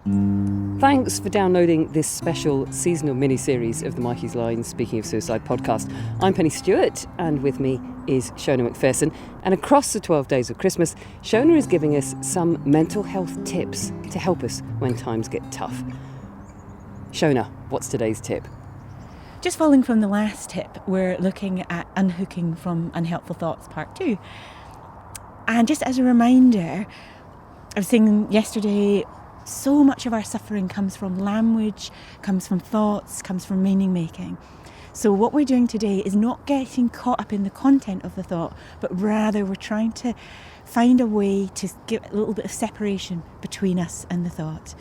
Thanks for downloading this special seasonal mini-series of the Mikeysline Speaking of Suicide podcast. I'm Pennie Stuart, and with me is Shona Macpherson. And across the 12 days of Christmas, Shona is giving us some mental health tips to help us when times get tough. Shona, what's today's tip? Just following from the last tip, we're looking at unhooking from Unhelpful Thoughts Part 2. And just as a reminder, I was saying yesterday, so much of our suffering comes from language, comes from thoughts, comes from meaning making. So what we're doing today is not getting caught up in the content of the thought, but rather we're trying to find a way to give a little bit of separation between us and the thought.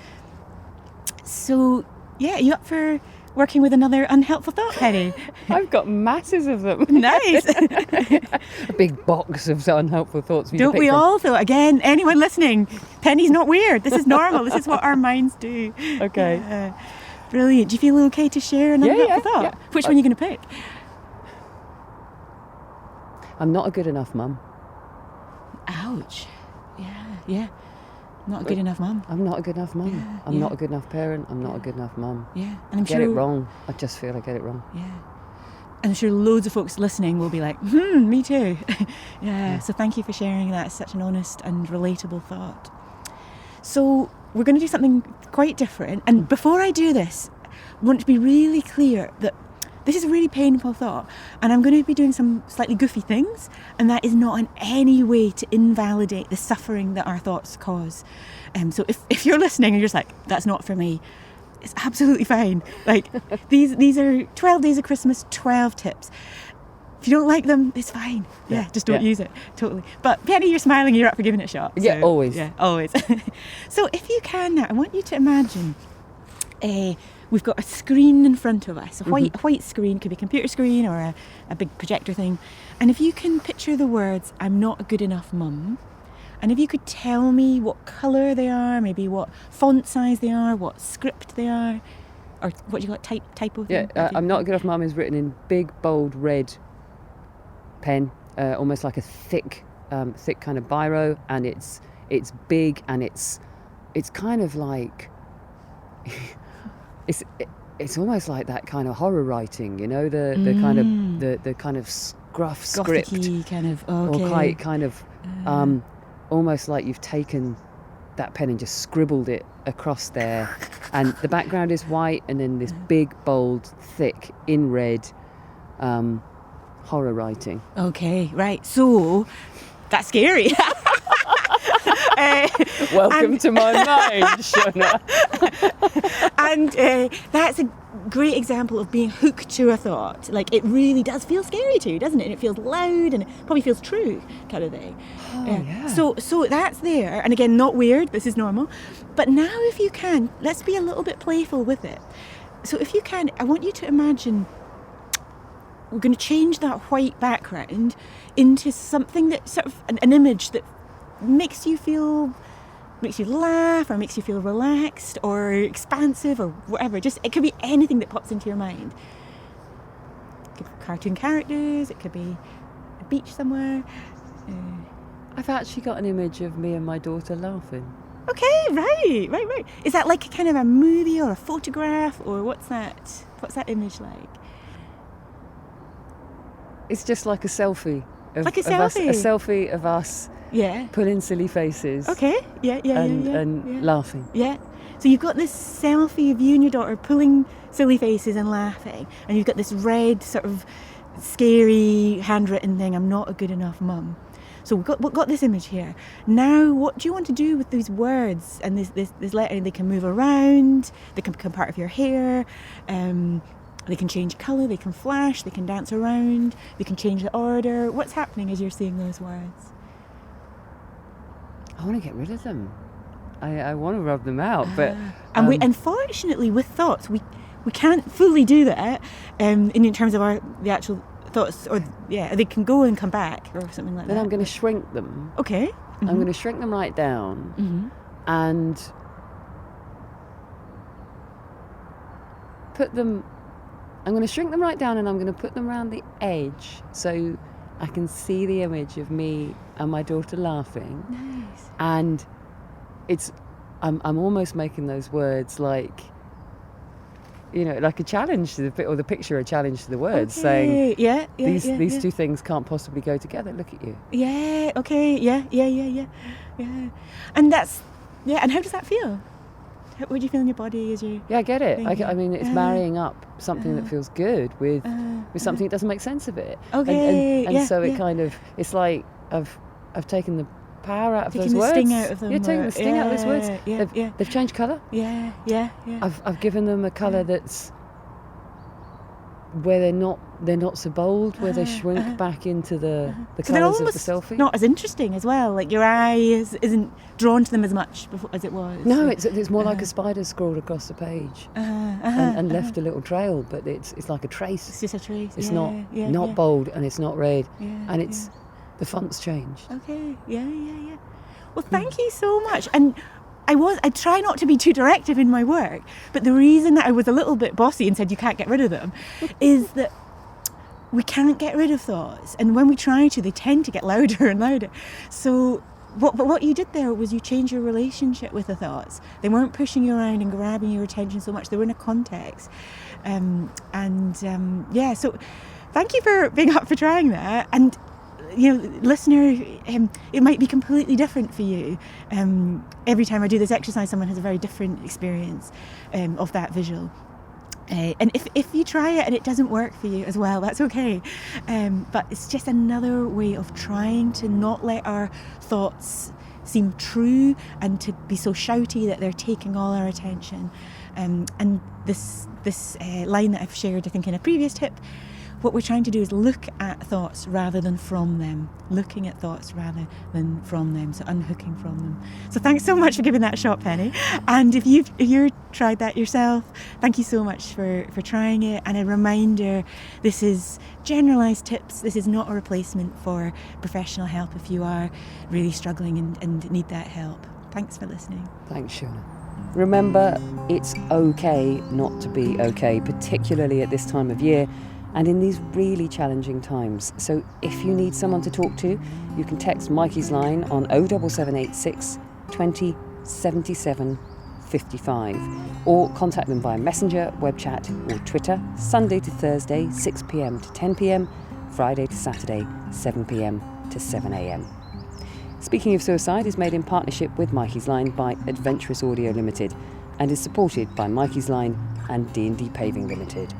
So, yeah, are you up for working with another unhelpful thought, Pennie? I've got masses of them. Nice. A big box of unhelpful thoughts. Don't we all, though? Again, anyone listening, Pennie's not weird. This is normal. This is what our minds do. Okay. Brilliant. Do you feel okay to share an unhelpful thought? Yeah. Which one are you going to pick? I'm not a good enough mum. Ouch. Yeah. Not a good enough mum. I'm not a good enough mum. Yeah, I'm not a good enough parent. I'm not a good enough mum. Yeah. I And get it wrong. I just feel I get it wrong. Yeah. And I'm sure loads of folks listening will be like, me too. Yeah. So thank you for sharing that. It's such an honest and relatable thought. So we're going to do something quite different. And before I do this, I want to be really clear that this is a really painful thought, and I'm going to be doing some slightly goofy things, and that is not in any way to invalidate the suffering that our thoughts cause. So if you're listening and you're just like, that's not for me, it's absolutely fine. Like, these are 12 days of Christmas, 12 tips. If you don't like them, it's fine. Yeah, just don't use it. Totally. But Pennie, you're smiling, you're up for giving it a shot. Yeah, so, always. Yeah, always. So if you can now, I want you to imagine we've got a screen in front of us, a white screen, could be a computer screen or a big projector thing. And if you can picture the words, I'm not a good enough mum, and if you could tell me what colour they are, maybe what font size they are, what script they are, or what do you got, typo thing? Yeah, I'm not a good enough mum is written in big, bold, red pen, almost like a thick kind of biro, and it's big, and it's kind of like... It's almost like that kind of horror writing, you know, the kind of scruff script, Gothic-y kind of, okay. or kind of almost like you've taken that pen and just scribbled it across there, and the background is white, and then this big, bold, thick in red horror writing. Okay, right. So that's scary. Welcome to my mind, Shona. And that's a great example of being hooked to a thought. Like, it really does feel scary too, doesn't it? And it feels loud, and it probably feels true, kind of thing. Yeah. So that's there. And again, not weird. This is normal. But now, if you can, let's be a little bit playful with it. So if you can, I want you to imagine we're going to change that white background into something that sort of an image that makes you laugh, or makes you feel relaxed or expansive or whatever. Just, it could be anything that pops into your mind. It could be cartoon characters, it could be a beach somewhere. I've actually got an image of me and my daughter laughing. Okay, right. Is that like a kind of a movie or a photograph, or what's that image like? It's just like a selfie. Like a selfie? A selfie of us. Yeah. Pulling silly faces. Okay. Yeah. And laughing. Yeah. So you've got this selfie of you and your daughter pulling silly faces and laughing, and you've got this red sort of scary handwritten thing, I'm not a good enough mum. So we've got this image here. Now, what do you want to do with these words and this letter? They can move around, they can become part of your hair, they can change colour, they can flash, they can dance around, they can change the order. What's happening as you're seeing those words? I want to get rid of them. I want to rub them out, but and unfortunately with thoughts we can't fully do that in terms of the actual thoughts, or they can go and come back or something like that. Then I'm going to shrink them. Okay. Mm-hmm. I'm going to shrink them right down, and put them. I'm going to shrink them right down, and I'm going to put them around the edge so I can see the image of me and my daughter laughing. Nice. And it's I'm almost making those words like, like a challenge to the picture, a challenge to the words, saying, these two things can't possibly go together. Look at you. Yeah. Okay. Yeah. And that's And how does that feel? What do you feel in your body as you? Yeah, I get it. I mean, it's marrying up something that feels good with something that doesn't make sense of it. Okay. And so it kind of, it's like I've taken the power out of those words. Taking the sting out of them. Yeah, taking the sting out of those words. They've changed colour. Yeah. I've given them a colour that's where they're not so bold, where they shrink back into the so they're colours of almost the selfie. Not as interesting as well. Like your eye isn't drawn to them as much as it was. No, it's more like a spider scrawled across the page and left a little trail, but it's like a trace. It's just a trace. It's not bold, and it's not red, and it's the font's changed. Okay. Yeah. Well, thank you so much. And I try not to be too directive in my work, but the reason that I was a little bit bossy and said you can't get rid of them is that we can't get rid of thoughts, and when we try to, they tend to get louder and louder. So what you did there was you changed your relationship with the thoughts. They weren't pushing you around and grabbing your attention so much. They were in a context. So thank you for being up for trying that. And listener, it might be completely different for you. Every time I do this exercise, someone has a very different experience of that visual. And if you try it and it doesn't work for you as well, that's okay. But it's just another way of trying to not let our thoughts seem true and to be so shouty that they're taking all our attention. And this line that I've shared, I think, in a previous tip, what we're trying to do is look at thoughts rather than from them. Looking at thoughts rather than from them. So unhooking from them. So thanks so much for giving that a shot, Pennie. And if you've tried that yourself, thank you so much for trying it. And a reminder, this is generalised tips. This is not a replacement for professional help if you are really struggling and need that help. Thanks for listening. Thanks, Shona. Remember, it's okay not to be okay, particularly at this time of year and in these really challenging times. So if you need someone to talk to, you can text Mikeysline on 07786 20 77 55 or contact them via Messenger, web chat or Twitter, Sunday to Thursday 6 p.m. to 10 p.m, Friday to Saturday 7 p.m. to 7 a.m. Speaking of Suicide is made in partnership with Mikeysline by Adventurous Audio Limited and is supported by Mikeysline and D&D Paving Limited.